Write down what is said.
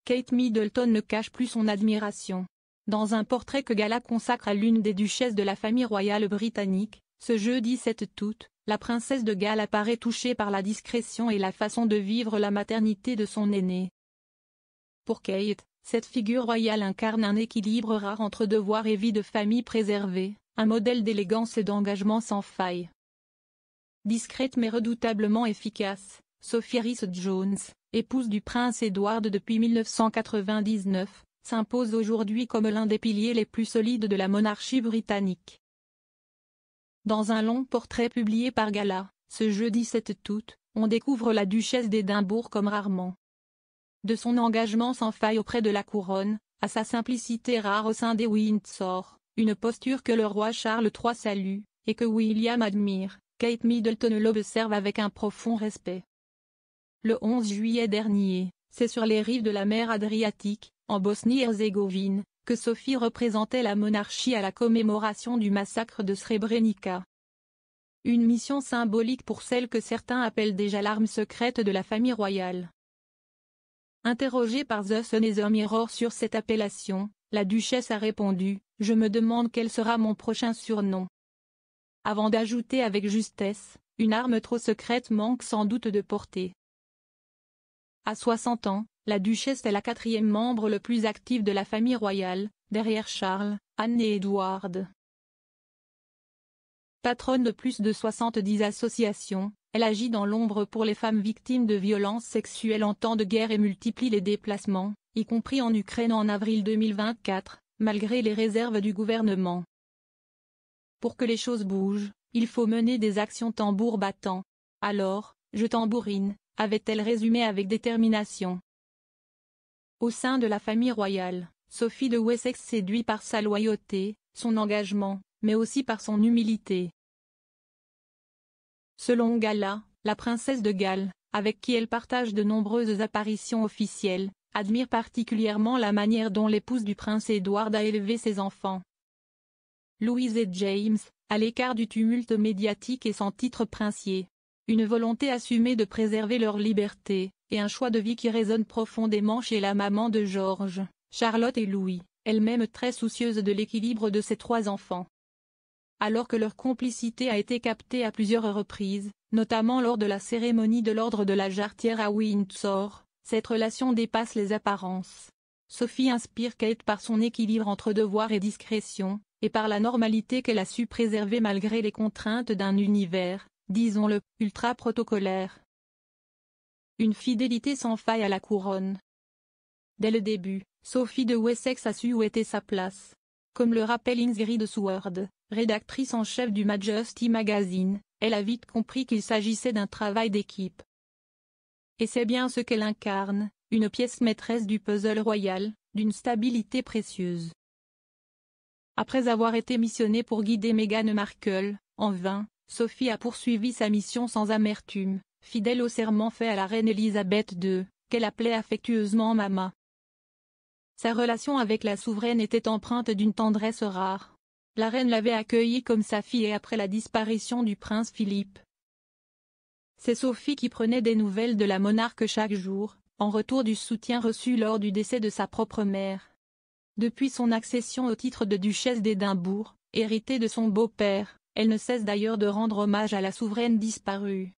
Kate Middleton ne cache plus son admiration. Dans un portrait que Gala consacre à l'une des duchesses de la famille royale britannique, ce jeudi 7 août, la princesse de Galles apparaît touchée par la discrétion et la façon de vivre la maternité de son aînée. Pour Kate, cette figure royale incarne un équilibre rare entre devoir et vie de famille préservée, un modèle d'élégance et d'engagement sans faille. Discrète mais redoutablement efficace, Sophie Rhys-Jones, épouse du prince Édouard depuis 1999, s'impose aujourd'hui comme l'un des piliers les plus solides de la monarchie britannique. Dans un long portrait publié par Gala, ce jeudi 7 août, on découvre la duchesse d'Édimbourg comme rarement. De son engagement sans faille auprès de la couronne, à sa simplicité rare au sein des Windsor, une posture que le roi Charles III salue, et que William admire, Kate Middleton l'observe avec un profond respect. Le 11 juillet dernier, c'est sur les rives de la mer Adriatique, en Bosnie-Herzégovine, que Sophie représentait la monarchie à la commémoration du massacre de Srebrenica. Une mission symbolique pour celle que certains appellent déjà l'arme secrète de la famille royale. Interrogée par The Sun et The Mirror sur cette appellation, la duchesse a répondu « Je me demande quel sera mon prochain surnom ». Avant d'ajouter avec justesse « Une arme trop secrète manque sans doute de portée ». À 60 ans, la duchesse est la quatrième membre le plus active de la famille royale, derrière Charles, Anne et Edward. Patronne de plus de 70 associations, elle agit dans l'ombre pour les femmes victimes de violences sexuelles en temps de guerre et multiplie les déplacements, y compris en Ukraine en avril 2024, malgré les réserves du gouvernement. Pour que les choses bougent, il faut mener des actions tambour battant. Alors, je tambourine, avait-elle résumé avec détermination. Au sein de la famille royale, Sophie de Wessex séduit par sa loyauté, son engagement, mais aussi par son humilité. Selon Gala, la princesse de Galles, avec qui elle partage de nombreuses apparitions officielles, admire particulièrement la manière dont l'épouse du prince Édouard a élevé ses enfants. Louise et James, à l'écart du tumulte médiatique et sans titre princier. Une volonté assumée de préserver leur liberté, et un choix de vie qui résonne profondément chez la maman de George, Charlotte et Louis, elle-même très soucieuse de l'équilibre de ses 3 enfants. Alors que leur complicité a été captée à plusieurs reprises, notamment lors de la cérémonie de l'ordre de la Jarretière à Windsor, cette relation dépasse les apparences. Sophie inspire Kate par son équilibre entre devoir et discrétion, et par la normalité qu'elle a su préserver malgré les contraintes d'un univers, disons-le, ultra-protocolaire. Une fidélité sans faille à la couronne. Dès le début, Sophie de Wessex a su où était sa place. Comme le rappelle Ingrid Seward, rédactrice en chef du Majesty Magazine, elle a vite compris qu'il s'agissait d'un travail d'équipe. Et c'est bien ce qu'elle incarne, une pièce maîtresse du puzzle royal, d'une stabilité précieuse. Après avoir été missionnée pour guider Meghan Markle, en vain, Sophie a poursuivi sa mission sans amertume, fidèle au serment fait à la reine Elisabeth II, qu'elle appelait affectueusement Mama. Sa relation avec la souveraine était empreinte d'une tendresse rare. La reine l'avait accueillie comme sa fille et après la disparition du prince Philippe. C'est Sophie qui prenait des nouvelles de la monarque chaque jour, en retour du soutien reçu lors du décès de sa propre mère. Depuis son accession au titre de duchesse d'Édimbourg, héritée de son beau-père, elle ne cesse d'ailleurs de rendre hommage à la souveraine disparue.